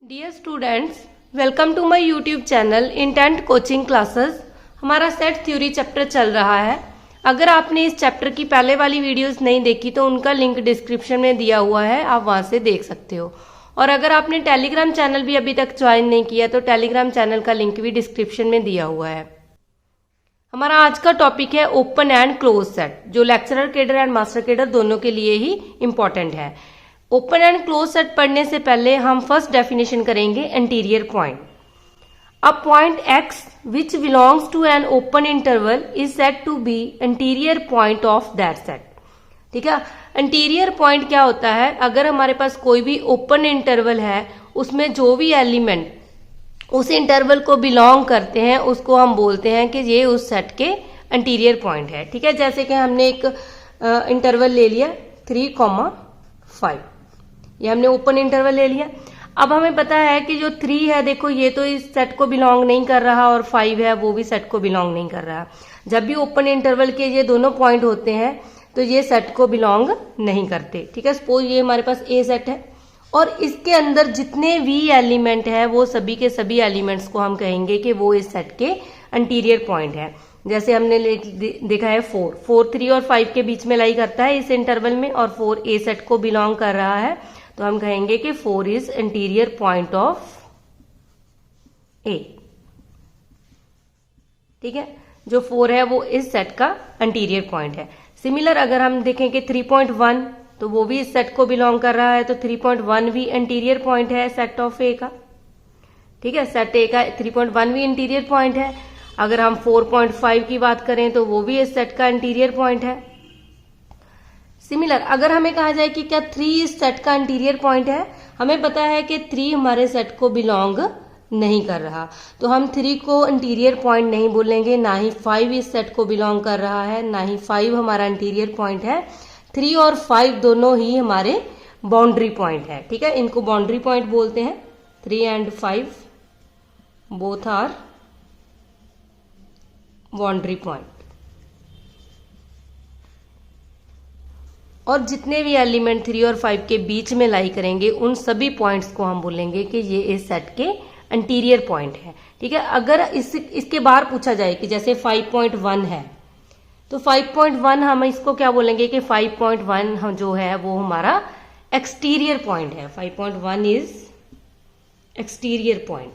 Dear students, welcome to my YouTube channel intent coaching classes. हमारा set theory chapter चल रहा है। अगर आपने इस चैप्टर की पहले वाली वीडियोस नहीं देखी तो उनका लिंक डिस्क्रिप्शन में दिया हुआ है, आप वहां से देख सकते हो। और अगर आपने टेलीग्राम चैनल भी अभी तक ज्वाइन नहीं किया तो टेलीग्राम चैनल का लिंक भी डिस्क्रिप्शन में दिया हुआ है। हमारा आज का टॉपिक है ओपन एंड क्लोज सेट, जो lecturer cadre and master cadre दोनों के लिए ही इंपॉर्टेंट है। ओपन एंड क्लोज सेट पढ़ने से पहले हम फर्स्ट डेफिनेशन करेंगे interior point. A point x which belongs to an open interval is said to be interior point of that set. ठीक है, इंटीरियर पॉइंट क्या होता है? अगर हमारे पास कोई भी ओपन इंटरवल है, उसमें जो भी एलिमेंट उस इंटरवल को बिलोंग करते हैं उसको हम बोलते हैं कि ये उस सेट के इंटीरियर पॉइंट है। ठीक है, जैसे कि हमने एक इंटरवल ले लिया 3,5, ये हमने ओपन इंटरवल ले लिया। अब हमें पता है कि जो 3 है, देखो ये तो इस सेट को बिलोंग नहीं कर रहा, और 5 है वो भी सेट को बिलोंग नहीं कर रहा। जब भी ओपन इंटरवल के ये दोनों पॉइंट होते हैं तो ये सेट को बिलोंग नहीं करते। ठीक है, सपोज ये हमारे पास ए सेट है और इसके अंदर जितने भी एलिमेंट है वो सभी के सभी एलिमेंट्स को हम कहेंगे कि वो इस सेट के इंटीरियर पॉइंट है। जैसे हमने देखा है 4 3 और 5 के बीच में लाई करता है इस इंटरवल में, और 4 ए सेट को बिलोंग कर रहा है, तो हम कहेंगे कि 4 is interior point of A. ठीक है, जो 4 है वो इस सेट का इंटीरियर पॉइंट है। सिमिलर अगर हम देखें कि 3.1, तो वो भी इस सेट को बिलोंग कर रहा है, तो 3.1 भी इंटीरियर पॉइंट है सेट ऑफ ए का। ठीक है, सेट ए का 3.1 भी इंटीरियर पॉइंट है। अगर हम 4.5 की बात करें तो वो भी इस सेट का इंटीरियर पॉइंट है। सिमिलर अगर हमें कहा जाए कि क्या 3 इस सेट का इंटीरियर पॉइंट है, हमें पता है कि 3 हमारे सेट को बिलोंग नहीं कर रहा, तो हम 3 को इंटीरियर पॉइंट नहीं बोलेंगे। ना ही 5 इस सेट को बिलोंग कर रहा है, ना ही 5 हमारा इंटीरियर पॉइंट है। 3 और 5 दोनों ही हमारे बाउंड्री पॉइंट है। ठीक है, इनको बाउंड्री पॉइंट बोलते हैं। 3 and 5 both are boundary point. और जितने भी एलिमेंट 3 और 5 के बीच में लाई करेंगे उन सभी पॉइंट्स को हम बोलेंगे कि ये इस सेट के इंटीरियर पॉइंट है। ठीक है, अगर इसके बाहर पूछा जाए कि जैसे 5.1 है, तो 5.1 हम इसको क्या बोलेंगे कि 5.1 हम जो है वो हमारा एक्सटीरियर पॉइंट है। 5.1 इज एक्सटीरियर पॉइंट।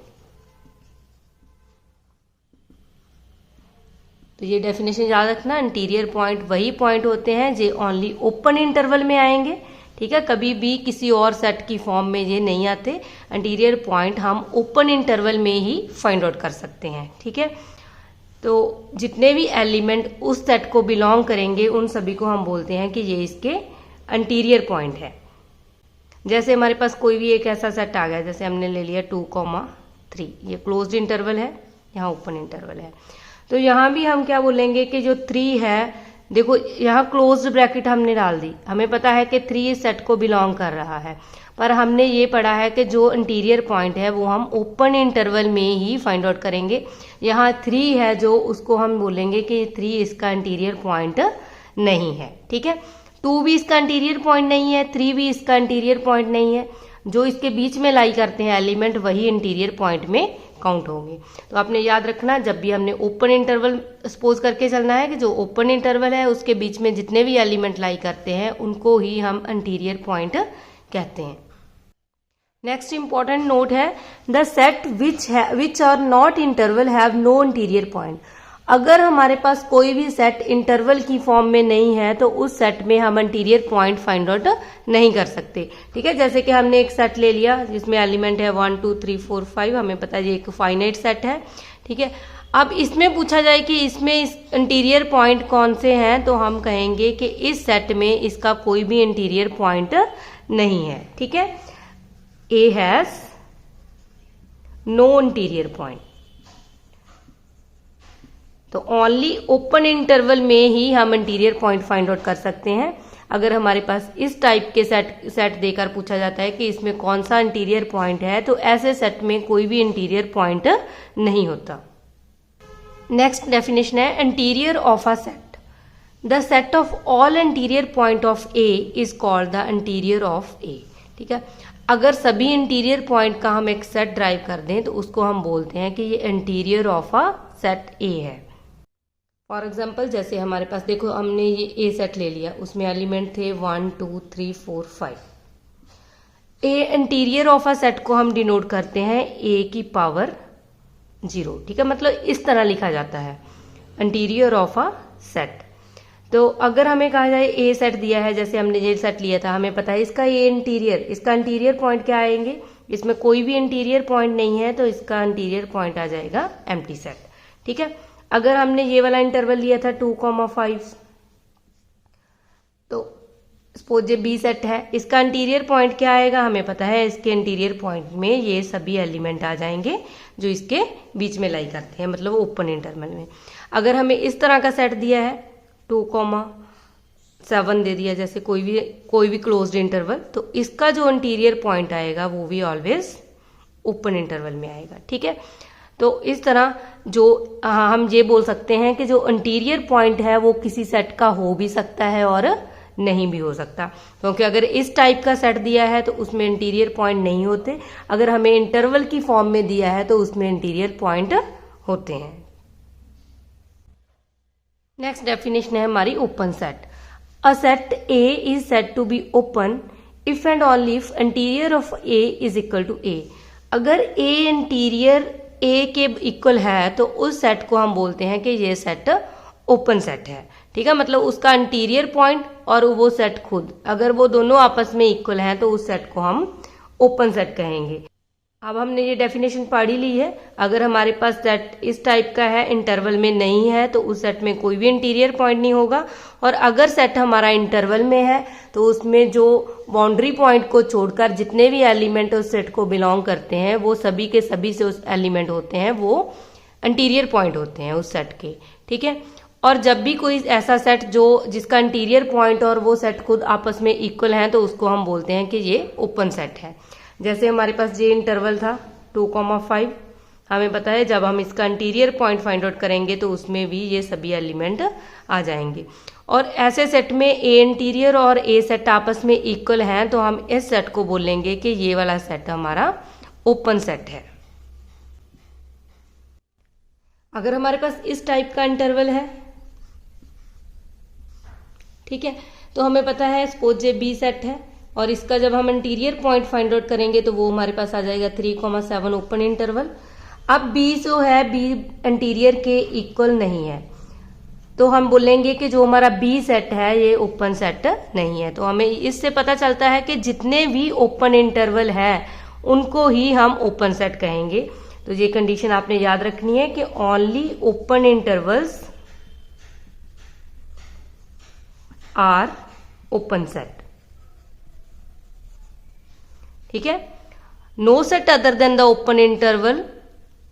तो ये डेफिनेशन याद रखना, इंटीरियर पॉइंट वही पॉइंट होते हैं जो ओनली ओपन इंटरवल में आएंगे। ठीक है, कभी भी किसी और सेट की फॉर्म में ये नहीं आते। इंटीरियर पॉइंट हम ओपन इंटरवल में ही फाइंड आउट कर सकते हैं। ठीक है, तो जितने भी एलिमेंट उस सेट को बिलोंग करेंगे उन सभी को हम बोलते हैं कि ये इसके इंटीरियर पॉइंट है। जैसे हमारे पास कोई भी एक ऐसा सेट आ गया, जैसे हमने ले लिया 2,3, ये क्लोज्ड इंटरवल है, यहाँ ओपन इंटरवल है, तो यहाँ भी हम क्या बोलेंगे कि जो 3 है, देखो यहाँ क्लोज्ड ब्रैकेट हमने डाल दी, हमें पता है कि 3 इस सेट को बिलोंग कर रहा है, पर हमने ये पढ़ा है कि जो इंटीरियर पॉइंट है वो हम ओपन इंटरवल में ही फाइंड आउट करेंगे। यहाँ 3 है जो उसको हम बोलेंगे कि 3 इसका इंटीरियर पॉइंट नहीं है। ठीक है, 2 भी इसका इंटीरियर पॉइंट नहीं है, 3 भी इसका इंटीरियर पॉइंट नहीं है। जो इसके बीच में लाई करते हैं एलिमेंट वही इंटीरियर पॉइंट में काउंट होंगे। तो आपने याद रखना, जब भी हमने ओपन इंटरवल सपोज करके चलना है कि जो ओपन इंटरवल है उसके बीच में जितने भी एलिमेंट लाई करते हैं उनको ही हम इंटीरियर पॉइंट कहते हैं। नेक्स्ट इंपॉर्टेंट नोट है, the set which are not interval have no interior point. अगर हमारे पास कोई भी सेट इंटरवल की फॉर्म में नहीं है तो उस सेट में हम इंटीरियर पॉइंट फाइंड आउट नहीं कर सकते। ठीक है, जैसे कि हमने एक सेट ले लिया जिसमें एलिमेंट है 1 2 3 4 5, हमें पता है ये एक फाइनाइट सेट है। ठीक है, अब इसमें पूछा जाए कि इसमें इस इंटीरियर पॉइंट कौन से हैं, तो हम कहेंगे कि इस सेट में इसका कोई भी इंटीरियर पॉइंट नहीं है। ठीक है, A has no interior point। तो ओनली ओपन इंटरवल में ही हम इंटीरियर पॉइंट फाइंड आउट कर सकते हैं। अगर हमारे पास इस टाइप के सेट देकर पूछा जाता है कि इसमें कौन सा इंटीरियर पॉइंट है, तो ऐसे सेट में कोई भी इंटीरियर पॉइंट नहीं होता। नेक्स्ट डेफिनेशन है interior of a set. The set of all interior point of A is called the interior of A. ठीक है, अगर सभी इंटीरियर पॉइंट का हम एक सेट ड्राइव कर दें तो उसको हम बोलते हैं कि ये interior of a set A है। फॉर एग्जाम्पल जैसे हमारे पास देखो हमने ये ए सेट ले लिया, उसमें एलिमेंट थे 1 2 3 4 5। ए इंटीरियर ऑफ अ सेट को हम डिनोट करते हैं ए की पावर 0, ठीक है, मतलब इस तरह लिखा जाता है इंटीरियर ऑफ अ सेट। तो अगर हमें कहा जाए ए सेट दिया है, जैसे हमने ये सेट लिया था, हमें पता है इसका ए इंटीरियर, इसका इंटीरियर पॉइंट क्या आएंगे, इसमें कोई भी इंटीरियर पॉइंट नहीं है तो इसका इंटीरियर पॉइंट आ जाएगा एम्प्टी सेट, ठीक है। अगर हमने ये वाला इंटरवल लिया था 2,5, तो सपोज ये बी सेट है, इसका इंटीरियर पॉइंट क्या आएगा, हमें पता है इसके इंटीरियर पॉइंट में ये सभी एलिमेंट आ जाएंगे जो इसके बीच में लाई करते हैं, मतलब ओपन इंटरवल में। अगर हमें इस तरह का सेट दिया है 2,7 दे दिया, जैसे कोई भी क्लोज्ड इंटरवल, तो इसका जो इंटीरियर पॉइंट आएगा वो भी ऑलवेज ओपन इंटरवल में आएगा, ठीक है। तो इस तरह जो हम ये बोल सकते हैं कि जो इंटीरियर पॉइंट है वो किसी सेट का हो भी सकता है और नहीं भी हो सकता, क्योंकि अगर इस टाइप का सेट दिया है तो उसमें इंटीरियर पॉइंट नहीं होते, अगर हमें इंटरवल की फॉर्म में दिया है तो उसमें इंटीरियर पॉइंट होते हैं। नेक्स्ट डेफिनेशन है हमारी open set. A set A is said to be open if and only if interior of A is equal to A. अगर ए इंटीरियर ए के इक्वल है तो उस सेट को हम बोलते हैं कि ये सेट ओपन सेट है, ठीक है, मतलब उसका इंटीरियर पॉइंट और वो सेट खुद अगर वो दोनों आपस में इक्वल हैं तो उस सेट को हम ओपन सेट कहेंगे। अब हमने ये डेफिनेशन पढ़ ही ली है। अगर हमारे पास सेट इस टाइप का है, इंटरवल में नहीं है, तो उस सेट में कोई भी इंटीरियर पॉइंट नहीं होगा, और अगर सेट हमारा इंटरवल में है तो उसमें जो बाउंड्री पॉइंट को छोड़कर जितने भी एलिमेंट उस सेट को बिलोंग करते हैं वो सभी के सभी से उस एलिमेंट होते हैं, वो इंटीरियर पॉइंट होते हैं उस सेट के, ठीक है। और जब भी कोई ऐसा सेट जिसका इंटीरियर पॉइंट और वो सेट खुद आपस में इक्वल हैं तो उसको हम बोलते हैं कि ये ओपन सेट है। जैसे हमारे पास ये इंटरवल था 2,5, हमें पता है जब हम इसका इंटीरियर पॉइंट फाइंड आउट करेंगे तो उसमें भी ये सभी एलिमेंट आ जाएंगे। और ऐसे सेट में ए इंटीरियर और ए सेट आपस में इक्वल हैं तो हम इस सेट को बोलेंगे कि ये वाला सेट हमारा ओपन सेट है। अगर हमारे पास इस टाइप का इंटरवल है, ठीक है, तो हमें पता है सपोज ये बी सेट है और इसका जब हम इंटीरियर पॉइंट फाइंड आउट करेंगे तो वो हमारे पास आ जाएगा 3,7 ओपन इंटरवल। अब बी जो है बी इंटीरियर के इक्वल नहीं है तो हम बोलेंगे कि जो हमारा बी सेट है ये ओपन सेट नहीं है। तो हमें इससे पता चलता है कि जितने भी ओपन इंटरवल है उनको ही हम ओपन सेट कहेंगे। तो ये कंडीशन आपने याद रखनी है कि only open intervals are open set, ठीक है। No set other than the open interval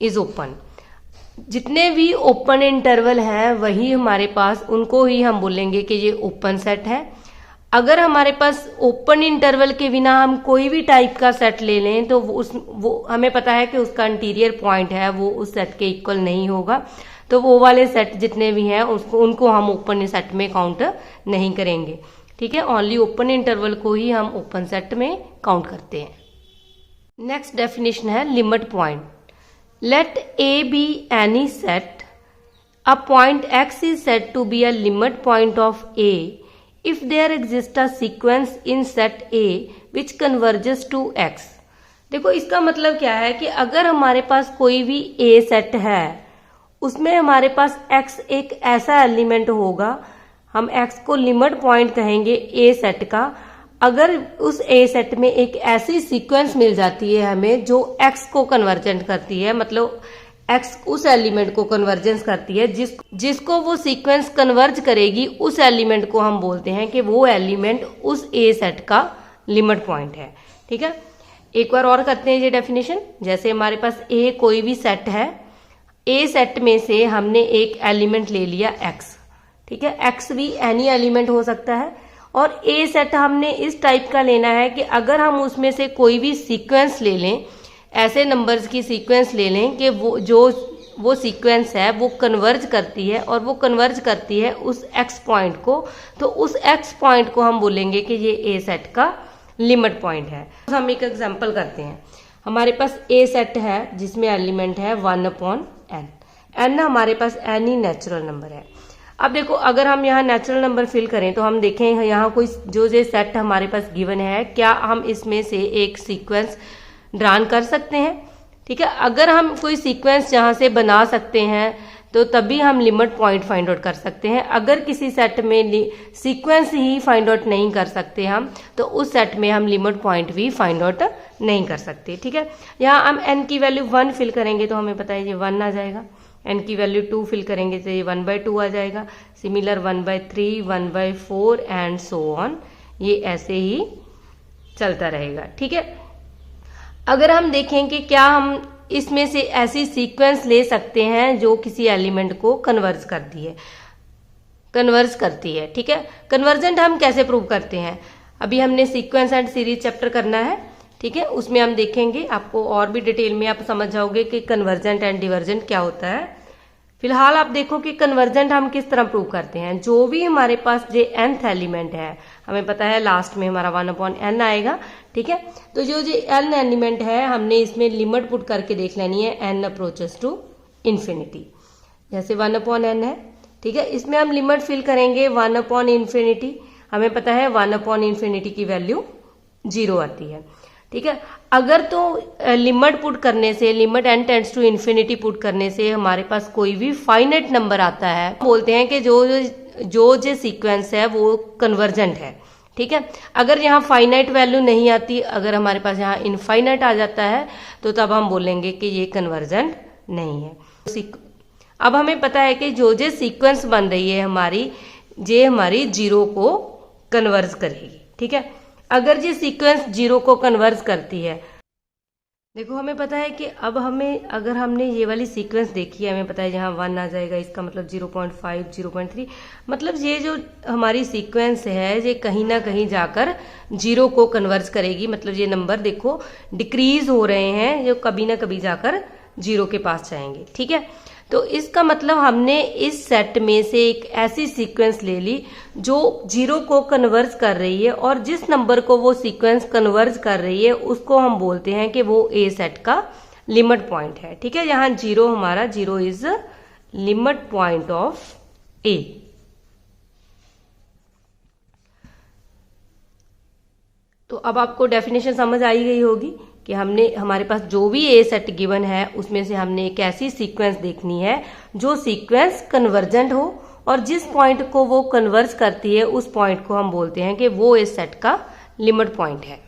is open. जितने भी ओपन इंटरवल हैं वही हमारे पास, उनको ही हम बोलेंगे कि ये ओपन सेट है। अगर हमारे पास ओपन इंटरवल के बिना हम कोई भी टाइप का सेट ले लें तो वो हमें पता है कि उसका इंटीरियर पॉइंट है वो उस सेट के इक्वल नहीं होगा, तो वो वाले सेट जितने भी हैं उनको हम ओपन सेट में काउंट नहीं करेंगे, ठीक है। ओनली ओपन इंटरवल को ही हम ओपन सेट में काउंट करते हैं। नेक्स्ट डेफिनेशन है limit point. Let A be any set, a point x is said to be a limit point of A if there exist a sequence in set A which converges to x. देखो इसका मतलब क्या है कि अगर हमारे पास कोई भी ए सेट है उसमें हमारे पास x एक ऐसा एलिमेंट होगा, हम x को लिमिट पॉइंट कहेंगे ए सेट का। अगर उस ए सेट में एक ऐसी सीक्वेंस मिल जाती है हमें जो x को कन्वर्जेंट करती है, मतलब x उस एलिमेंट को कन्वर्जेंस करती है, जिसको वो सीक्वेंस कन्वर्ज करेगी उस एलिमेंट को हम बोलते हैं कि वो एलिमेंट उस ए सेट का लिमिट पॉइंट है, ठीक है। एक बार और करते हैं ये डेफिनेशन। जैसे हमारे पास ए कोई भी सेट है, ए सेट में से हमने एक एलिमेंट ले लिया x, ठीक है, x भी एनी एलिमेंट हो सकता है, और ए सेट हमने इस टाइप का लेना है कि अगर हम उसमें से कोई भी सीक्वेंस ले लें, ऐसे नंबर्स की सीक्वेंस ले लें कि वो सीक्वेंस है वो कन्वर्ज करती है, और वो कन्वर्ज करती है उस x पॉइंट को, तो उस x पॉइंट को हम बोलेंगे कि ये ए सेट का लिमिट पॉइंट है। तो हम एक एग्जांपल करते हैं। हमारे पास ए सेट है जिसमें एलिमेंट है 1/n। n हमारे पास n ही नेचुरल नंबर है। अब देखो, अगर हम यहाँ नेचुरल नंबर फिल करें तो हम देखें यहाँ कोई जो सेट हमारे पास गिवन है, क्या हम इसमें से एक सीक्वेंस ड्रान कर सकते हैं? ठीक है, अगर हम कोई सीक्वेंस यहाँ से बना सकते हैं तो तभी हम लिमिट पॉइंट फाइंड आउट कर सकते हैं। अगर किसी सेट में सीक्वेंस ही फाइंड आउट नहीं कर सकते हम, तो उस सेट में हम लिमिट पॉइंट भी फाइंड आउट नहीं कर सकते। ठीक है, यहाँ हम n की वैल्यू 1 फिल करेंगे तो हमें पता है ये 1 आ जाएगा। n की वैल्यू 2 फिल करेंगे तो ये 1/2 आ जाएगा। सिमिलर 1/3, 1/4 एंड सो ऑन, ये ऐसे ही चलता रहेगा। ठीक है, अगर हम देखें कि क्या हम इसमें से ऐसी सीक्वेंस ले सकते हैं जो किसी एलिमेंट को कन्वर्ज करती है। ठीक है, कन्वर्जेंट हम कैसे प्रूव करते हैं? अभी हमने सीक्वेंस एंड सीरीज चैप्टर करना है। ठीक है, उसमें हम देखेंगे, आपको और भी डिटेल में आप समझ जाओगे कि कन्वर्जेंट एंड डिवर्जेंट क्या होता है। फिलहाल आप देखो कि कन्वर्जेंट हम किस तरह प्रूव करते हैं। जो भी हमारे पास जो nth एलिमेंट है, हमें पता है लास्ट में हमारा 1/n आएगा। ठीक है, तो जो n एलिमेंट है हमने इसमें लिमिट पुट करके देख लेनी है, n अप्रोचेस टू इन्फिनिटी। जैसे 1/n है, ठीक है, इसमें हम लिमिट फिल करेंगे 1/∞। हमें पता है 1/∞ की वैल्यू 0 आती है। ठीक है, अगर तो लिमिट पुट करने से, limit n tends to infinity put करने से हमारे पास कोई भी फाइनाइट नंबर आता है, बोलते हैं कि जो सीक्वेंस है वो कन्वर्जेंट है। ठीक है, अगर यहाँ फाइनाइट वैल्यू नहीं आती, अगर हमारे पास यहाँ इनफाइनाइट आ जाता है, तो तब हम बोलेंगे कि ये कन्वर्जेंट नहीं है। अब हमें पता है कि जो सीक्वेंस बन रही है हमारी 0 को कन्वर्ज करेगी। ठीक है, अगर ये सीक्वेंस 0 को कन्वर्ज करती है, देखो हमें पता है कि अब अगर हमने ये वाली सीक्वेंस देखी है, हमें पता है यहाँ 1 आ जाएगा, इसका मतलब 0.5, 0.3, मतलब ये जो हमारी सीक्वेंस है ये कहीं ना कहीं जाकर 0 को कन्वर्ज करेगी। मतलब ये नंबर देखो डिक्रीज हो रहे हैं, जो कभी ना कभी जाकर 0 के पास जाएंगे। ठीक है, तो इसका मतलब हमने इस सेट में से एक ऐसी सीक्वेंस ले ली जो 0 को कन्वर्ज कर रही है, और जिस नंबर को वो सीक्वेंस कन्वर्ज कर रही है उसको हम बोलते हैं कि वो ए सेट का लिमिट पॉइंट है। ठीक है, यहाँ 0 हमारा 0 इज लिमिट पॉइंट ऑफ ए। तो अब आपको डेफिनेशन समझ आई गई होगी कि हमारे पास जो भी ए सेट गिवन है उसमें से हमने एक ऐसी सीक्वेंस देखनी है जो सीक्वेंस कन्वर्जेंट हो, और जिस पॉइंट को वो कन्वर्ज करती है उस पॉइंट को हम बोलते हैं कि वो इस सेट का लिमिट पॉइंट है।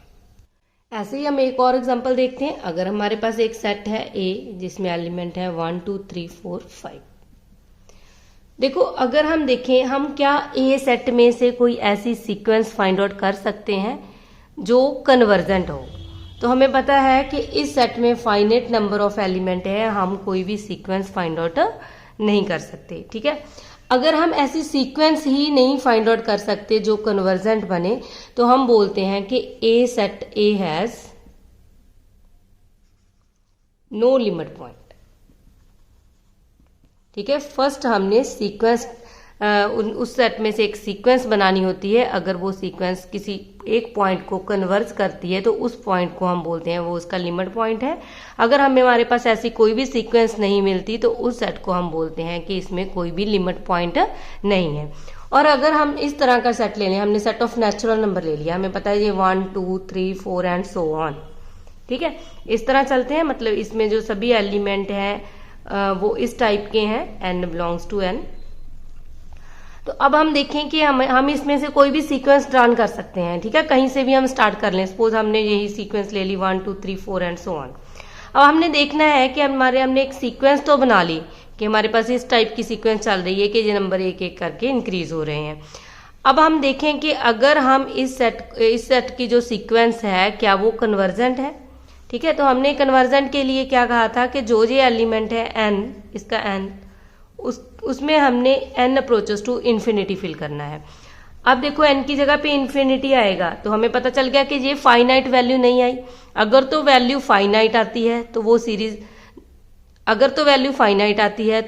ऐसे ही हम एक और एग्जांपल देखते हैं। अगर हमारे पास एक सेट है ए जिसमें एलिमेंट है 1 2 3 4 5। देखो, अगर हम देखें, हम क्या ए सेट में से कोई ऐसी सीक्वेंस फाइंड आउट कर सकते हैं जो कन्वर्जेंट हो? तो हमें पता है कि इस सेट में फाइनाइट नंबर ऑफ एलिमेंट है, हम कोई भी सीक्वेंस फाइंड आउट नहीं कर सकते। ठीक है, अगर हम ऐसी सीक्वेंस ही नहीं फाइंड आउट कर सकते जो कन्वर्जेंट बने, तो हम बोलते हैं कि a set A has no limit point. ठीक है, फर्स्ट हमने सीक्वेंस उस सेट में से एक सीक्वेंस बनानी होती है। अगर वो सीक्वेंस किसी एक पॉइंट को कन्वर्ज करती है तो उस पॉइंट को हम बोलते हैं वो उसका लिमिट पॉइंट है। अगर हमारे पास ऐसी कोई भी सीक्वेंस नहीं मिलती तो उस सेट को हम बोलते हैं कि इसमें कोई भी लिमिट पॉइंट नहीं है। और अगर हम इस तरह का सेट ले लें, हमने सेट ऑफ नेचुरल नंबर ले लिया, हमें पता है ये 1 2 3 4 एंड सो ऑन। ठीक है, इस तरह चलते हैं, मतलब इसमें जो सभी एलिमेंट हैं वो इस टाइप के हैं, n बिलोंग्स टू n। तो अब हम देखें कि हम इसमें से कोई भी सीक्वेंस ड्रान कर सकते हैं। ठीक है, कहीं से भी हम स्टार्ट कर लें। सपोज हमने यही सीक्वेंस ले ली 1 2 3 4 एंड सो ऑन। अब हमने देखना है कि हमने एक सीक्वेंस तो बना ली कि हमारे पास इस टाइप की सीक्वेंस चल रही है कि ये नंबर एक एक करके इंक्रीज हो रहे हैं। अब हम देखें कि अगर हम इस सेट की जो सीक्वेंस है क्या वो कन्वर्जेंट है। ठीक है, तो हमने कन्वर्जेंट के लिए क्या कहा था कि जो ये एलिमेंट है n, इसका n, उसमें हमने n approaches to infinity fill करना है। अब देखो n की जगह पे इन्फिनिटी आएगा तो हमें पता चल गया कि ये फाइनाइट वैल्यू नहीं आई। अगर तो वैल्यू फाइनाइट आती है तो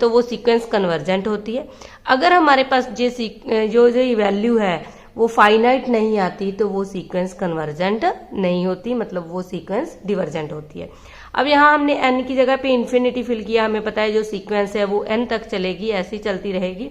वो सीक्वेंस कन्वर्जेंट होती है। अगर हमारे पास जो वैल्यू है वो फाइनाइट नहीं आती तो वो सीक्वेंस कन्वर्जेंट नहीं होती, मतलब वो सीक्वेंस डिवर्जेंट होती है। अब यहाँ हमने n की जगह पे इन्फिनिटी फिल किया, हमें पता है जो सीक्वेंस है वो n तक चलेगी, ऐसी चलती रहेगी,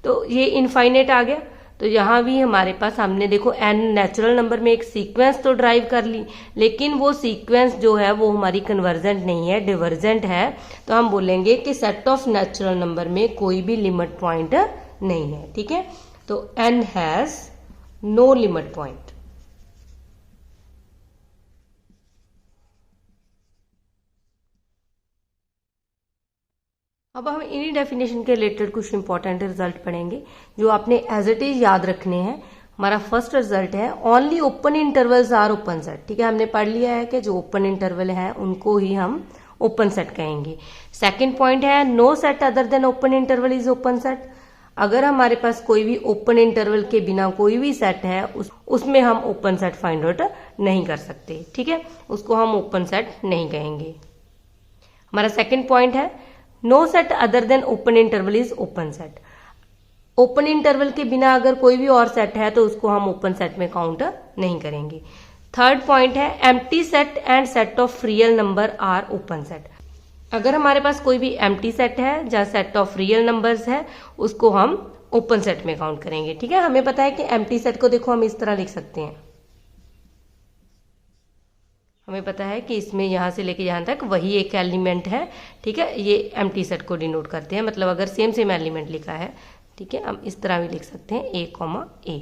तो ये इनफाइनेट आ गया। तो यहाँ भी हमारे पास हमने देखो n नेचुरल नंबर में एक सीक्वेंस तो ड्राइव कर ली, लेकिन वो सीक्वेंस जो है वो हमारी कन्वर्जेंट नहीं है, डिवर्जेंट है। तो हम बोलेंगे कि सेट ऑफ नेचुरल नंबर में कोई भी लिमिट पॉइंट नहीं है। ठीक है, तो n has no limit point. अब हम इन्हीं डेफिनेशन के रिलेटेड कुछ इंपॉर्टेंट रिजल्ट पढ़ेंगे जो आपने एज इट इज याद रखने हैं। हमारा फर्स्ट रिजल्ट है only open intervals are open set. ठीक है, हमने पढ़ लिया है कि जो ओपन इंटरवल है उनको ही हम ओपन सेट कहेंगे। सेकंड पॉइंट है no set other than open interval is open set. अगर हमारे पास कोई भी ओपन इंटरवल के बिना कोई भी सेट है उसमें हम ओपन सेट फाइंड आउट नहीं कर सकते। ठीक है, उसको हम ओपन सेट नहीं कहेंगे। हमारा सेकंड पॉइंट है no set other than open interval is open set. Open interval के बिना अगर कोई भी और सेट है तो उसको हम ओपन सेट में काउंट नहीं करेंगे। थर्ड पॉइंट है empty set and set of real number are open set. अगर हमारे पास कोई भी एम्प्टी सेट है जहाँ सेट ऑफ रियल नंबर्स है उसको हम ओपन सेट में काउंट करेंगे। ठीक है, हमें पता है कि एम्प्टी सेट को देखो हम इस तरह लिख सकते हैं, हमें पता है कि इसमें यहां से लेके यहां तक वही एक एलिमेंट है। ठीक है, ये एम्प्टी सेट को डिनोट करते हैं, मतलब अगर सेम सेम एलिमेंट लिखा है, ठीक है, हम इस तरह भी लिख सकते हैं a, a।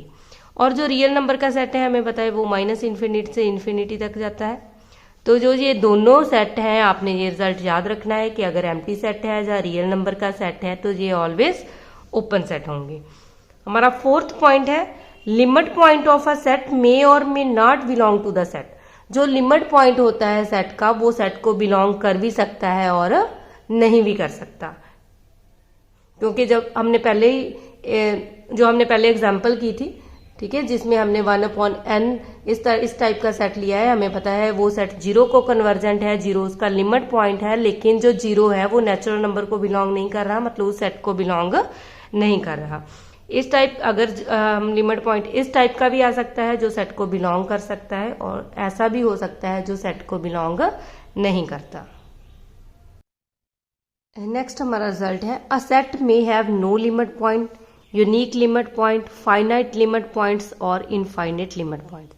और जो रियल नंबर का सेट है हमें पता है वो माइनस इन्फिनिटी से इन्फिनिटी तक जाता है। तो जो ये दोनों सेट हैं आपने ये रिजल्ट याद रखना है कि अगर एम्प्टी सेट है या रियल नंबर का सेट है तो ये ऑलवेज ओपन सेट होंगे। हमारा फोर्थ पॉइंट है limit point of a set may और may not belong to the set. जो लिमिट पॉइंट होता है सेट का वो सेट को बिलोंग कर भी सकता है और नहीं भी कर सकता, क्योंकि जब हमने पहले एग्जांपल की थी, ठीक है, जिसमें हमने 1/n इस टाइप का सेट लिया है, हमें पता है वो सेट जीरो को कन्वर्जेंट है, जीरो उसका लिमिट पॉइंट है, लेकिन जो जीरो है वो नेचुरल नंबर को बिलोंग नहीं कर रहा, मतलब उस सेट को बिलोंग नहीं कर रहा। इस टाइप अगर हम लिमिट पॉइंट इस टाइप का भी आ सकता है जो सेट को बिलोंग कर सकता है, और ऐसा भी हो सकता है जो सेट को बिलोंग नहीं करता। नेक्स्ट हमारा रिजल्ट है a set may have no limit point, unique limit point, finite limit points और इनफाइनाइट लिमिट पॉइंट।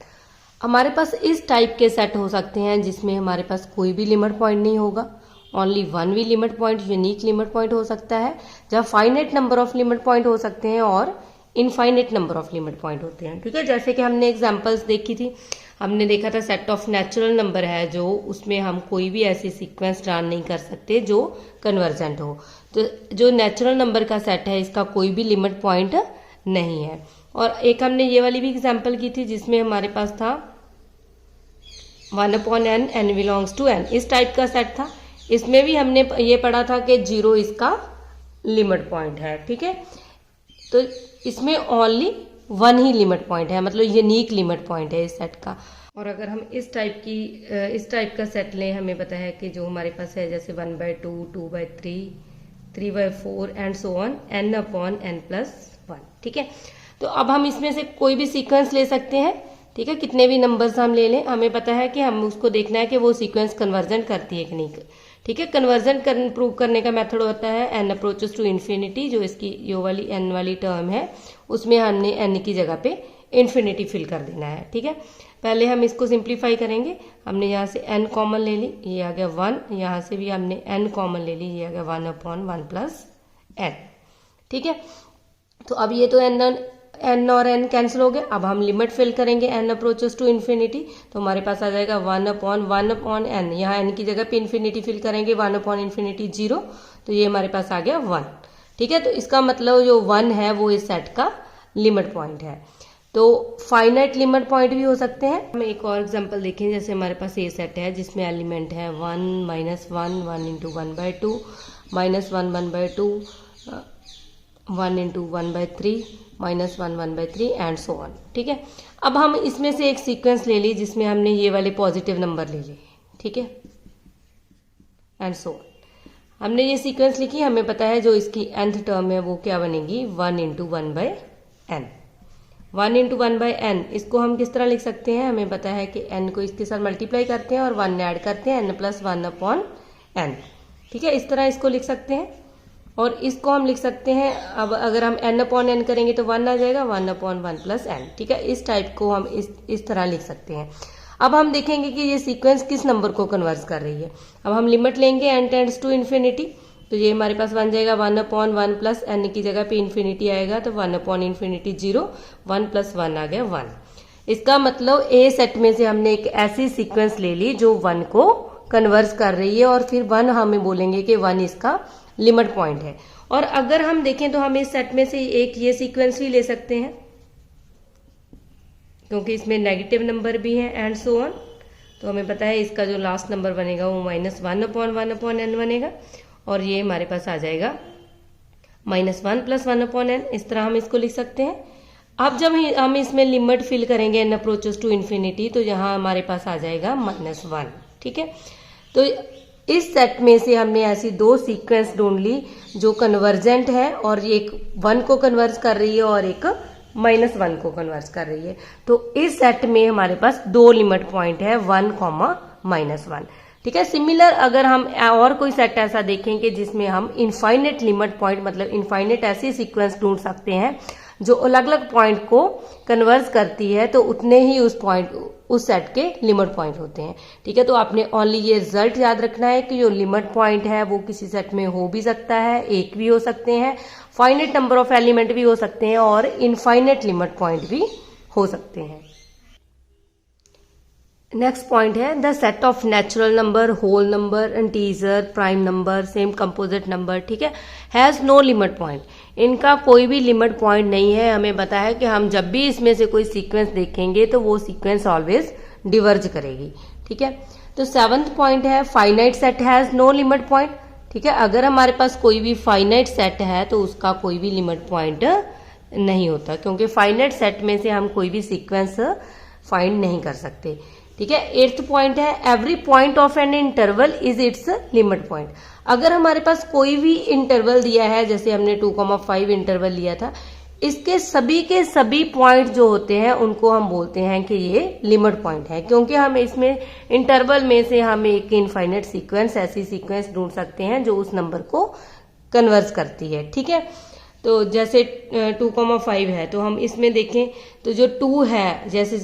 हमारे पास इस टाइप के सेट हो सकते हैं जिसमें हमारे पास कोई भी लिमिट पॉइंट नहीं होगा, ओनली वन भी limit point unique limit point हो सकता है, जहाँ finite number of limit point हो सकते हैं और infinite number of limit point होते हैं। ठीक है, जैसे कि हमने एग्जांपल्स देखी थी, हमने देखा था सेट ऑफ नेचुरल नंबर है जो उसमें हम कोई भी ऐसी सीक्वेंस ड्रॉ नहीं कर सकते जो कन्वर्जेंट हो। तो जो नेचुरल नंबर का सेट है इसका कोई भी लिमिट पॉइंट नहीं है। और एक हमने ये वाली भी एग्जाम्पल की थी जिसमें हमारे पास था 1/n, n belongs to n, इस टाइप का सेट था। इसमें भी हमने ये पढ़ा था कि जीरो इसका लिमिट पॉइंट है। ठीक है, तो इसमें ओनली वन ही लिमिट पॉइंट है, मतलब यूनिक लिमिट पॉइंट है इस सेट का। और अगर हम इस टाइप का सेट लें, हमें पता है कि जो हमारे पास है जैसे 1/2, 2/3, 3/4 एंड सो ऑन, n/n+1। ठीक है, तो अब हम इसमें से कोई भी सीक्वेंस ले सकते हैं। ठीक है, कितने भी नंबर्स हम ले लें, हमें पता है कि हम उसको देखना है कि वो सीक्वेंस कन्वर्जन करती है कि नहीं। ठीक है, कन्वर्जन प्रूव करने का मेथड होता है n अप्रोचेस टू इन्फिनिटी, जो इसकी यो वाली n वाली टर्म है उसमें हमने n की जगह पे इन्फिनिटी फिल कर देना है। ठीक है, पहले हम इसको सिंप्लीफाई करेंगे। हमने यहाँ से n कॉमन ले ली, ये आ गया 1, यहाँ से भी हमने n कॉमन ले ली, ये आ गया 1/1+n। ठीक है, तो अब ये तो n और n कैंसिल हो गए। अब हम लिमिट फिल करेंगे n अप्रोचेस टू इन्फिनिटी, तो हमारे पास आ जाएगा 1/1/n, यहाँ n की जगह पे इन्फिनिटी फिल करेंगे 1/∞ 0, तो ये हमारे पास आ गया 1। ठीक है, तो इसका मतलब जो 1 है वो इस सेट का लिमिट पॉइंट है। तो फाइनाइट लिमिट पॉइंट भी हो सकते हैं। हम एक और एग्जांपल देखें, जैसे हमारे पास ये सेट है जिसमें एलिमेंट है 1, -1, 1 × 1/2, -1, 1/2, 1 × 1/3, -1, 1/3 एंड सो ऑन। ठीक है, अब हम इसमें से एक सीक्वेंस ले ली जिसमें हमने ये वाले पॉजिटिव नंबर ले लिए। ठीक है, एंड सो ऑन। हमने ये सीक्वेंस लिखी, हमें पता है जो इसकी nth टर्म है वो क्या बनेगी 1 × 1/n। 1 इंटू 1/n, इसको हम किस तरह लिख सकते हैं, हमें पता है कि n को इसके साथ मल्टीप्लाई करते हैं और 1 ऐड करते हैं, n+1/n। ठीक है, इस तरह इसको लिख सकते हैं। और इसको हम लिख सकते हैं, अब अगर हम n/n करेंगे तो 1 आ जाएगा, 1/1+n। ठीक है, इस टाइप को हम इस तरह लिख सकते हैं। अब हम देखेंगे कि ये सीक्वेंस किस नंबर को कन्वर्स कर रही है। अब हम लिमिट लेंगे n टेंड्स टू इन्फिनिटी, तो ये हमारे पास बन जाएगा 1/1+n की जगह पे इन्फिनिटी आएगा तो 1/∞ 0, 1 + 1 आ गया 1। इसका मतलब ए सेट में से हमने एक ऐसी सीक्वेंस ले ली जो 1 को कन्वर्स कर रही है, और फिर 1 हमें बोलेंगे कि 1 इसका लिमिट पॉइंट है। और अगर हम देखें तो हम इस सेट में से एक ये सीक्वेंस भी ले सकते हैं, क्योंकि इसमें नेगेटिव नंबर भी है एंड सो ऑन। तो हमें पता है इसका जो लास्ट नंबर बनेगा वो -1/1/n बनेगा, और ये हमारे पास आ जाएगा -1 + 1/n। इस तरह हम इसको लिख सकते हैं। अब जब हम इसमें लिमिट फिल करेंगे n अप्रोचेस टू इन्फिनिटी, तो यहाँ हमारे पास आ जाएगा -1। ठीक है, तो इस सेट में से हमने ऐसी दो सीक्वेंस ढूंढ ली जो कन्वर्जेंट है, और एक 1 को कन्वर्स कर रही है और एक -1 को कन्वर्स कर रही है। तो इस सेट में हमारे पास दो लिमिट पॉइंट है, 1, -1। ठीक है, सिमिलर अगर हम और कोई सेट ऐसा देखेंगे जिसमें हम इनफाइनेट लिमिट पॉइंट, मतलब इनफाइनेट ऐसी सीक्वेंस ढूंढ सकते हैं जो अलग अलग पॉइंट को कन्वर्स करती है, तो उतने ही उस सेट के लिमिट पॉइंट होते हैं। ठीक है, तो आपने ओनली ये रिजल्ट याद रखना है कि जो लिमिट पॉइंट है वो किसी सेट में हो भी सकता है, एक भी हो सकते हैं, फाइनेट नंबर ऑफ एलिमेंट भी हो सकते हैं, और इनफाइनेट लिमिट पॉइंट भी हो सकते हैं। नेक्स्ट पॉइंट है the set of natural number, whole number, integer, prime number, same composite number. ठीक है, हैज नो लिमिट पॉइंट, इनका कोई भी लिमिट पॉइंट नहीं है। हमें पता है कि हम जब भी इसमें से कोई सीक्वेंस देखेंगे तो वो सीक्वेंस ऑलवेज डिवर्ज करेगी। ठीक है, तो 7th पॉइंट है finite set has no limit point. ठीक है, अगर हमारे पास कोई भी फाइनाइट सेट है तो उसका कोई भी लिमिट पॉइंट नहीं होता, क्योंकि फाइनाइट सेट में से हम कोई भी सीक्वेंस फाइंड नहीं कर सकते। ठीक है, 8th पॉइंट है every point of an interval is it's limit point. अगर हमारे पास कोई भी इंटरवल दिया है, जैसे हमने 2,5 इंटरवल लिया था, इसके सभी के सभी पॉइंट जो होते हैं उनको हम बोलते हैं कि ये लिमिट पॉइंट है, क्योंकि हम इसमें इंटरवल में से हम एक इनफाइनाइट सीक्वेंस, ऐसी सीक्वेंस ढूंढ सकते हैं जो उस नंबर को कन्वर्स करती है। ठीक है, तो जैसे 2,5 है, तो हम इसमें देखें तो जो 2 है, जैसे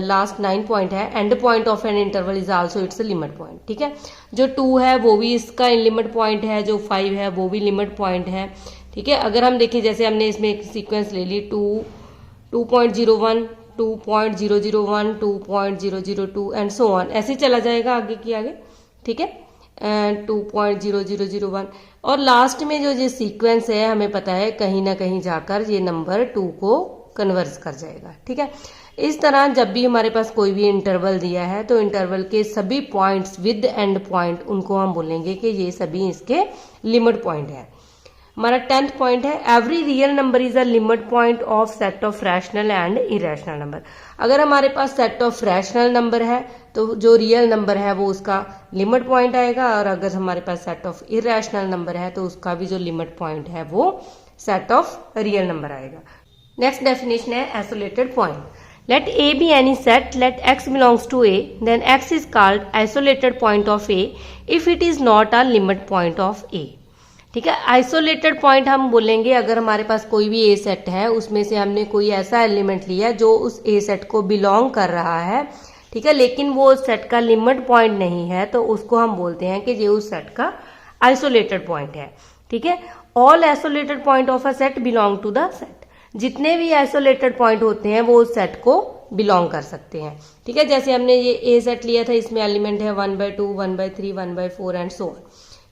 लास्ट 9 पॉइंट है and point of an interval is also it's limit point. ठीक है, जो 2 है वो भी इसका लिमिट पॉइंट है, जो 5 है वो भी लिमिट पॉइंट है। ठीक है, अगर हम देखें जैसे हमने इसमें एक सीक्वेंस ले ली 2.01, 2.001, 2.002 एंड सो ऑन, ऐसे चला जाएगा आगे की आगे। ठीक है, 2.0001, और लास्ट में जो ये सीक्वेंस है हमें पता है कहीं ना कहीं जाकर ये नंबर 2 को कन्वर्स कर जाएगा। ठीक है, इस तरह जब भी हमारे पास कोई भी इंटरवल दिया है तो इंटरवल के सभी पॉइंट्स विद एंड पॉइंट, उनको हम बोलेंगे कि ये सभी इसके लिमिट पॉइंट है। हमारा 10th पॉइंट है every real number is a limit point of set of rational and irrational number. अगर हमारे पास सेट ऑफ रैशनल नंबर है तो जो रियल नंबर है वो उसका लिमिट पॉइंट आएगा, और अगर हमारे पास सेट ऑफ इरेशनल नंबर है तो उसका भी जो लिमिट पॉइंट है वो सेट ऑफ रियल नंबर आएगा। नेक्स्ट डेफिनेशन है isolated point. Let A be any set, let x belongs to A, then x is called isolated point of A if it is not a limit point of A. ठीक है, isolated point हम बोलेंगे अगर हमारे पास कोई भी ए set है, उसमें से हमने कोई ऐसा एलिमेंट लिया जो उस ए सेट को बिलोंग कर रहा है, ठीक है, लेकिन वो उस सेट का लिमिट पॉइंट नहीं है, तो उसको हम बोलते हैं कि ये उस सेट का आइसोलेटेड पॉइंट है। ठीक है, all isolated point of a set belong to the set. जितने भी आइसोलेटेड पॉइंट होते हैं वो उस सेट को बिलोंग कर सकते हैं। ठीक है, जैसे हमने ये ए सेट लिया था, इसमें एलिमेंट है 1/2, 1/3, 1/4 एंड सो ऑन।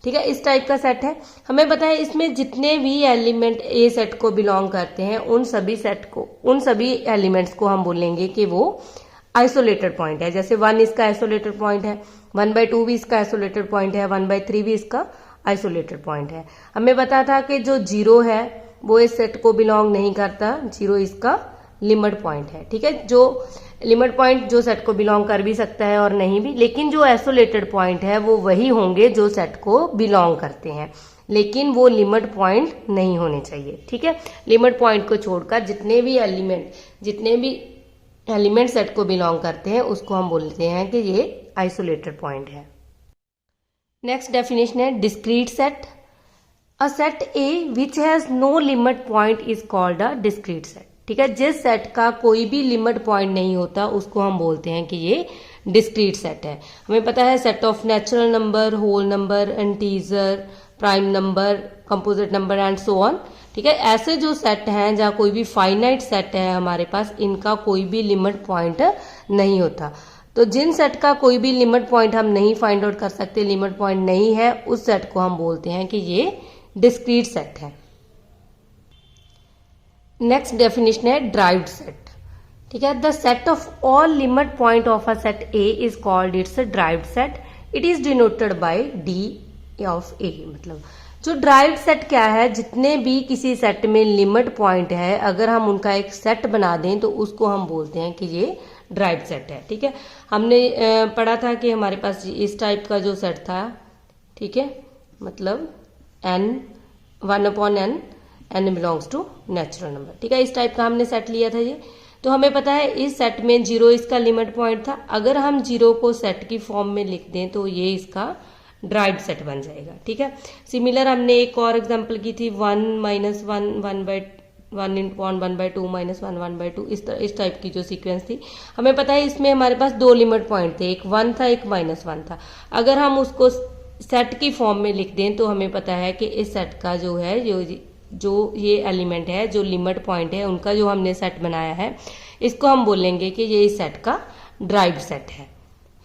ठीक है, इस टाइप का सेट है। हमें पता है इसमें जितने भी एलिमेंट ए सेट को बिलोंग करते हैं उन सभी एलिमेंट्स को हम बोलेंगे कि वो आइसोलेटेड पॉइंट है। जैसे 1 इसका आइसोलेटेड पॉइंट है, 1/2 भी इसका आइसोलेटेड पॉइंट है, 1/3 भी इसका आइसोलेटेड पॉइंट है। हमें पता था कि जो 0 है वो इस सेट को बिलोंग नहीं करता, 0 इसका लिमिट पॉइंट है, ठीक है। जो लिमिट पॉइंट जो सेट को बिलोंग कर भी सकता है और नहीं भी, लेकिन जो आइसोलेटेड पॉइंट है वो वही होंगे जो सेट को बिलोंग करते हैं, लेकिन वो लिमिट पॉइंट नहीं होने चाहिए, ठीक है। लिमिट पॉइंट को छोड़कर जितने भी एलिमेंट सेट को बिलोंग करते हैं उसको हम बोलते हैं कि ये आइसोलेटेड पॉइंट है। नेक्स्ट डेफिनेशन है discrete set. A set A which has no limit point is called a discrete set, ठीक है। जिस सेट का कोई भी लिमिट पॉइंट नहीं होता उसको हम बोलते हैं कि ये डिस्क्रीट सेट है। हमें पता है set of natural number, whole number, integer, prime number, composite number and so on, ठीक है। ऐसे जो सेट हैं जहाँ कोई भी फाइनाइट सेट है हमारे पास, इनका कोई भी लिमिट पॉइंट नहीं होता। तो जिन सेट का कोई भी लिमिट पॉइंट हम नहीं फाइंड आउट कर सकते, लिमिट पॉइंट नहीं है, उस सेट को हम बोलते हैं कि ये डिस्क्रीट सेट है। नेक्स्ट डेफिनेशन है ड्राइव्ड सेट, ठीक है। The set of all limit point of a set A is called its derived set. It is denoted by D of A. मतलब जो ड्राइव्ड सेट क्या है, जितने भी किसी सेट में लिमिट पॉइंट है अगर हम उनका एक सेट बना दें तो उसको हम बोलते हैं कि ये ड्राइव्ड सेट है, ठीक है। हमने पढ़ा था कि हमारे पास इस टाइप का जो सेट था, ठीक है, मतलब n 1/n, n belongs to natural number, ठीक है। इस टाइप का हमने सेट लिया था ये। तो हमें पता है इस सेट में 0 इसका लिमिट पॉइंट था। अगर हम 0 को सेट की फॉर्म में लिख दें तो ये इसका ड्राइव्ड सेट बन जाएगा, ठीक है। सिमिलर हमने एक और एग्जांपल की थी 1 - 1 1/2 - 1 1/2, इस टाइप की जो सीक्वेंस थी। हमें पता है इसमें हमारे पास 2 लिमिट पॉइंट थे, एक 1 था, एक -1 था। अगर हम उसको सेट की फॉर्म में लिख दें तो हमें पता है कि इस सेट का जो है जो ये एलिमेंट है, जो लिमिट पॉइंट है, उनका जो हमने सेट बनाया है, इसको हम बोलेंगे कि ये इस सेट का ड्राइव्ड सेट है,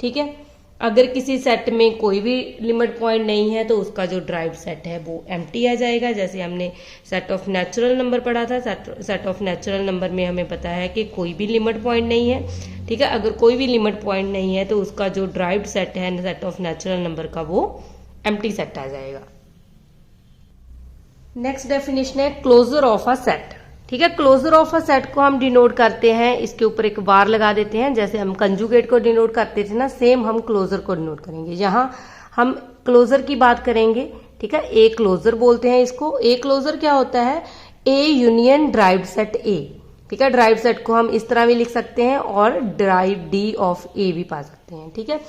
ठीक है। अगर किसी सेट में कोई भी लिमिट पॉइंट नहीं है तो उसका जो ड्राइव्ड सेट है वो एम्प्टी आ जाएगा। जैसे हमने सेट ऑफ नेचुरल नंबर पढ़ा था, सेट ऑफ नेचुरल नंबर में हमें पता है कि कोई भी लिमिट पॉइंट नहीं है, ठीक है। अगर कोई भी लिमिट पॉइंट नहीं है तो उसका जो ड्राइव्ड सेट है सेट ऑफ नेचुरल नंबर का, वो एम्प्टी सेट आ जाएगा। नेक्स्ट डेफिनेशन है क्लोजर ऑफ अ सेट, ठीक है। क्लोजर ऑफ अ सेट को हम डिनोट करते हैं, इसके ऊपर एक बार लगा देते हैं। जैसे हम कंजुगेट को डिनोट करते थे ना, सेम हम क्लोजर को डिनोट करेंगे। यहाँ हम क्लोजर की बात करेंगे, ठीक है। ए क्लोजर बोलते हैं इसको। ए क्लोजर क्या होता है? ए यूनियन ड्राइव्ड सेट ए, ठीक है। ड्राइव्ड सेट को हम इस तरह भी लिख सकते हैं और ड्राइव डी ऑफ ए भी पा सकते हैं, ठीक है।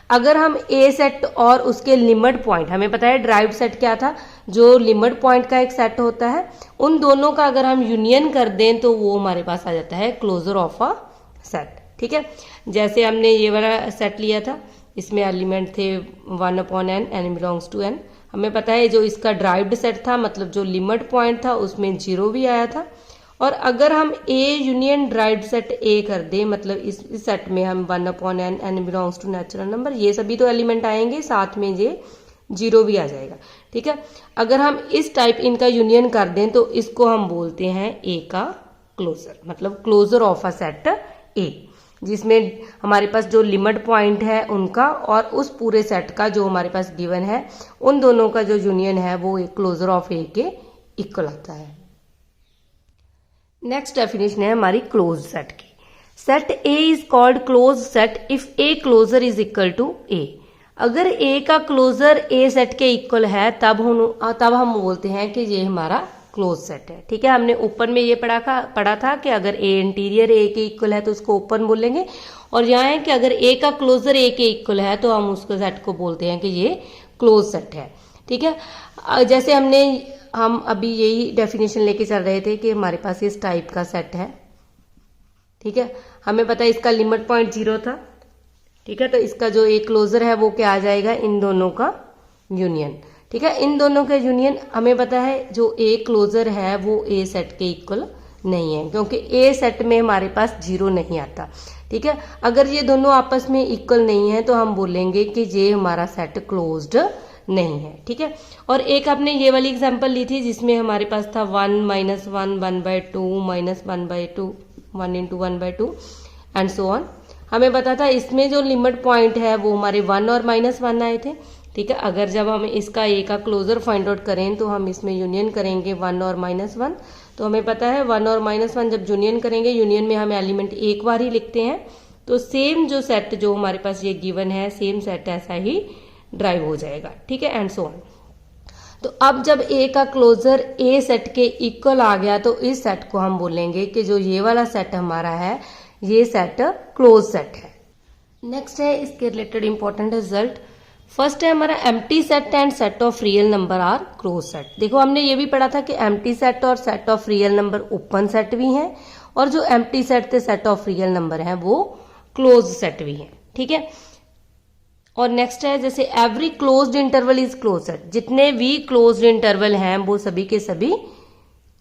अगर हम ए सेट और उसके लिमिट पॉइंट, हमें पता है ड्राइव्ड सेट क्या था, जो लिमिट पॉइंट का एक सेट होता है, उन दोनों का अगर हम यूनियन कर दें तो वो हमारे पास आ जाता है क्लोजर ऑफ अ सेट, ठीक है। जैसे हमने ये वाला सेट लिया था, इसमें एलिमेंट थे 1/n, n belongs to n। हमें पता है जो इसका ड्राइव्ड सेट था, मतलब जो लिमिट पॉइंट था उसमें 0 भी आया था। और अगर हम A union derived set A कर दें, मतलब इस सेट में हम 1/n, n belongs to natural number, ये सभी तो एलिमेंट आएंगे, साथ में ये 0 भी आ जाएगा, ठीक है। अगर हम इस टाइप इनका यूनियन कर दें तो इसको हम बोलते हैं ए का क्लोजर, मतलब closure of a set A, जिसमें हमारे पास जो लिमिट पॉइंट है उनका और उस पूरे सेट का जो हमारे पास गिवन है, उन दोनों का जो यूनियन है वो एक क्लोजर ऑफ ए के इक्वल आता है। नेक्स्ट डेफिनेशन है हमारी क्लोज सेट की। Set A is called close set if A closure is equal to A. अगर ए का क्लोजर ए सेट के इक्वल है तब हम बोलते हैं कि ये हमारा क्लोज सेट है, ठीक है। हमने ओपन में ये पढ़ा था कि अगर ए इंटीरियर ए के इक्वल है तो उसको ओपन बोलेंगे, और यहाँ है कि अगर ए का क्लोजर ए के इक्वल है तो हम उसको सेट को बोलते हैं कि ये क्लोज सेट है, ठीक है। जैसे हम अभी यही डेफिनेशन लेके चल रहे थे कि हमारे पास इस टाइप का सेट है, ठीक है। हमें पता है इसका लिमिट पॉइंट 0 था, ठीक है। तो इसका जो ए क्लोजर है वो क्या आ जाएगा? इन दोनों का यूनियन, ठीक है। इन दोनों का यूनियन हमें पता है जो ए क्लोजर है वो ए सेट के इक्वल नहीं है, क्योंकि ए सेट में हमारे पास 0 नहीं आता, ठीक है। अगर ये दोनों आपस में इक्वल नहीं है तो हम बोलेंगे कि ये हमारा सेट क्लोज्ड नहीं है, ठीक है। और एक आपने ये वाली एग्जांपल ली थी जिसमें हमारे पास था 1 - 1 1/2 -1/2 1 × 1/2 एंड सो ऑन। हमें पता था इसमें जो लिमिट पॉइंट है वो हमारे 1 और -1 आए थे, ठीक है। अगर जब हम इसका ए का क्लोजर फाइंड आउट करें तो हम इसमें यूनियन करेंगे 1 और -1, तो हमें पता है 1 और -1 जब यूनियन करेंगे, यूनियन में हम एलिमेंट एक बार ही लिखते हैं, तो सेम जो सेट जो हमारे पास ये गिवन है सेम सेट ऐसा ही ड्राइव हो जाएगा, ठीक है, एंड सो ऑन। तो अब जब ए का क्लोजर ए सेट के इक्वल आ गया तो इस सेट को हम बोलेंगे कि जो ये वाला सेट हमारा है ये सेट क्लोज सेट है। नेक्स्ट है इसके रिलेटेड इंपॉर्टेंट रिजल्ट। फर्स्ट है हमारा empty set and set of real number are close set. देखो हमने ये भी पढ़ा था कि एम्प्टी सेट और set of real number open set भी हैं, और जो एम्प्टी सेट थे सेट ऑफ रियल नंबर है वो क्लोज सेट भी है, ठीक है। और नेक्स्ट है जैसे every closed interval is close set, जितने भी क्लोज्ड इंटरवल हैं वो सभी के सभी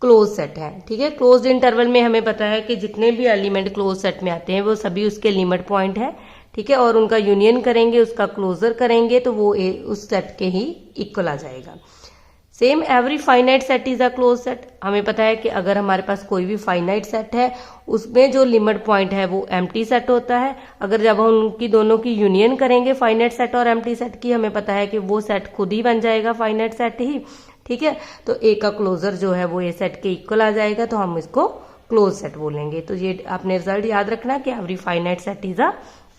क्लोज सेट है, ठीक है। क्लोज्ड इंटरवल में हमें पता है कि जितने भी एलिमेंट क्लोज सेट में आते हैं वो सभी उसके लिमिट पॉइंट है, ठीक है, और उनका यूनियन करेंगे, उसका क्लोजर करेंगे तो वो उस सेट के ही इक्वल आ जाएगा। Same every finite set is a close set. हमें पता है कि अगर हमारे पास कोई भी फाइनाइट सेट है उसमें जो लिमिट पॉइंट है वो एम्प्टी सेट होता है। अगर जब हम उनकी दोनों की यूनियन करेंगे फाइनाइट सेट और एम्प्टी सेट की, हमें पता है कि वो सेट खुद ही बन जाएगा फाइनाइट सेट ही, ठीक है। तो ए का क्लोजर जो है वो ए सेट के इक्वल आ जाएगा, तो हम इसको क्लोज सेट बोलेंगे। तो ये आपने रिजल्ट याद रखना कि every finite set is a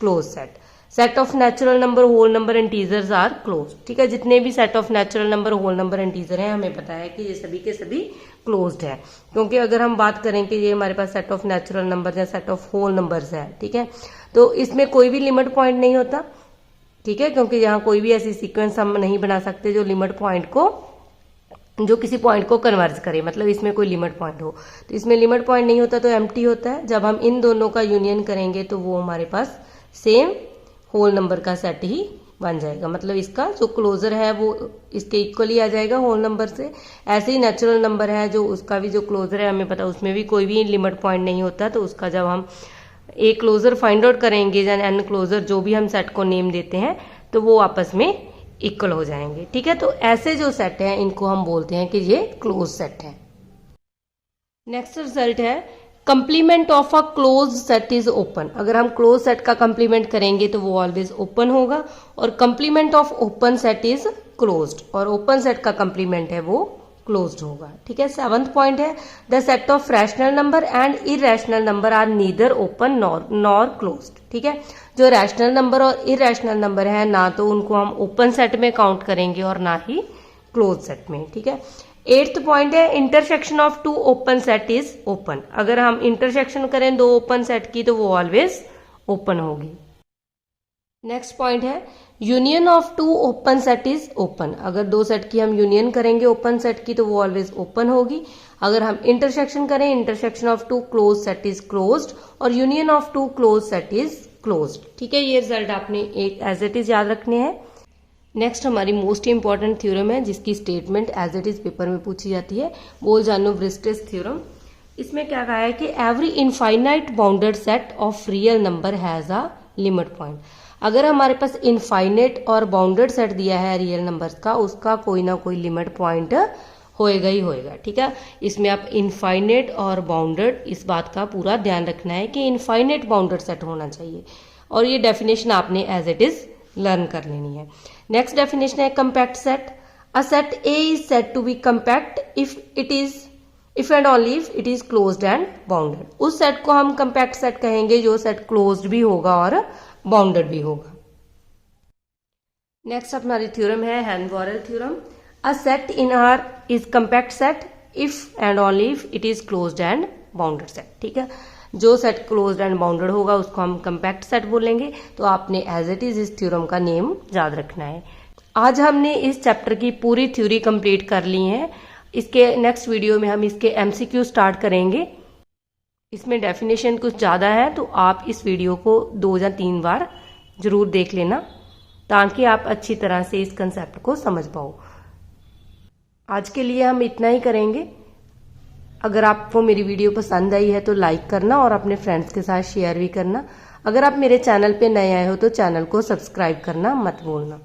close set. Set of natural number, whole number and integers are close, ठीक है। जितने भी set of natural number, whole number and integer हैं हमें पता है कि ये सभी के सभी क्लोज्ड है, क्योंकि अगर हम बात करें कि ये हमारे पास सेट ऑफ नेचुरल नंबर या सेट ऑफ होल नंबर्स है, ठीक है, तो इसमें कोई भी लिमिट पॉइंट नहीं होता, ठीक है, क्योंकि यहाँ कोई भी ऐसी सीक्वेंस हम नहीं बना सकते जो लिमिट पॉइंट को, जो किसी पॉइंट को कन्वर्ज करे, मतलब इसमें कोई लिमिट पॉइंट हो। तो इसमें लिमिट पॉइंट नहीं होता तो एम्प्टी होता है। जब हम इन दोनों का यूनियन करेंगे तो वो हमारे पास सेम होल नंबर का सेट ही बन जाएगा, मतलब इसका जो क्लोजर है वो इसके इक्वल ही आ जाएगा होल नंबर से। ऐसे ही नेचुरल नंबर है जो उसका भी जो क्लोजर है हमें पता उसमें भी कोई भी लिमिट पॉइंट नहीं होता, तो उसका जब हम ए क्लोजर फाइंड आउट करेंगे या एन क्लोजर जो भी हम सेट को नेम देते हैं तो वो आपस में इक्वल हो जाएंगे, ठीक है। तो ऐसे जो सेट है इनको हम बोलते हैं कि ये क्लोज सेट है। नेक्स्ट रिजल्ट है complement of a close set is open. अगर हम क्लोज सेट का कंप्लीमेंट करेंगे तो वो ऑलवेज ओपन होगा, और complement of open set is closed, और ओपन सेट का कंप्लीमेंट है वो क्लोज्ड होगा, ठीक है। 7th पॉइंट है the set of rational number and irrational number are neither open nor closed, ठीक है। जो रैशनल नंबर और इरेशनल नंबर है ना तो उनको हम ओपन सेट में काउंट करेंगे और ना ही क्लोज सेट में, ठीक है। 8th पॉइंट है intersection of two open set is open. अगर हम इंटरसेक्शन करें दो ओपन सेट की तो वो ऑलवेज ओपन होगी। नेक्स्ट पॉइंट है union of two open set is open. अगर दो सेट की हम यूनियन करेंगे ओपन सेट की तो वो ऑलवेज ओपन होगी। अगर हम इंटरसेक्शन करें, intersection of two close set is closed और union of two close set is closed, ठीक है। ये रिजल्ट आपने एक एज इट इज याद रखने हैं। नेक्स्ट हमारी मोस्ट इंपॉर्टेंट थ्योरम है जिसकी statement as it is paper में पूछी जाती है, बोल-जानोव-वृस्टेस थ्योरम। इसमें क्या कहा है कि every infinite bounded set of real number has a limit point. अगर हमारे पास इनफाइनाइट और बाउंडेड सेट दिया है रियल नंबर्स का, उसका कोई ना कोई लिमिट पॉइंट होएगा ही होएगा, ठीक है। इसमें आप इनफाइनाइट और बाउंडेड, इस बात का पूरा ध्यान रखना है कि इनफाइनाइट बाउंडेड सेट होना चाहिए, और ये डेफिनेशन आपने एज इट इज लर्न कर लेनी है। नेक्स्ट डेफिनेशन है compact set. A set A is said to be compact if and only if it is closed and bounded. उस सेट को हम कंपैक्ट सेट कहेंगे जो सेट क्लोज्ड भी होगा और बाउंडेड भी होगा। नेक्स्ट हमारी थ्योरम है Heine Borel theorem. A set in R is compact set if and only if it is closed and bounded set, ठीक है। जो सेट क्लोज्ड एंड बाउंडेड होगा उसको हम कंपैक्ट सेट बोलेंगे। तो आपने एज इट इज इस थ्योरम का नेम याद रखना है। आज हमने इस चैप्टर की पूरी थ्योरी कंप्लीट कर ली है। इसके नेक्स्ट वीडियो में हम इसके एमसीक्यू स्टार्ट करेंगे। इसमें डेफिनेशन कुछ ज़्यादा है तो आप इस वीडियो को 2 या 3 बार जरूर देख लेना ताकि आप अच्छी तरह से इस कंसेप्ट को समझ पाओ। आज के लिए हम इतना ही करेंगे। अगर आपको मेरी वीडियो पसंद आई है तो लाइक करना और अपने फ्रेंड्स के साथ शेयर भी करना। अगर आप मेरे चैनल पे नए आए हो तो चैनल को सब्सक्राइब करना मत भूलना।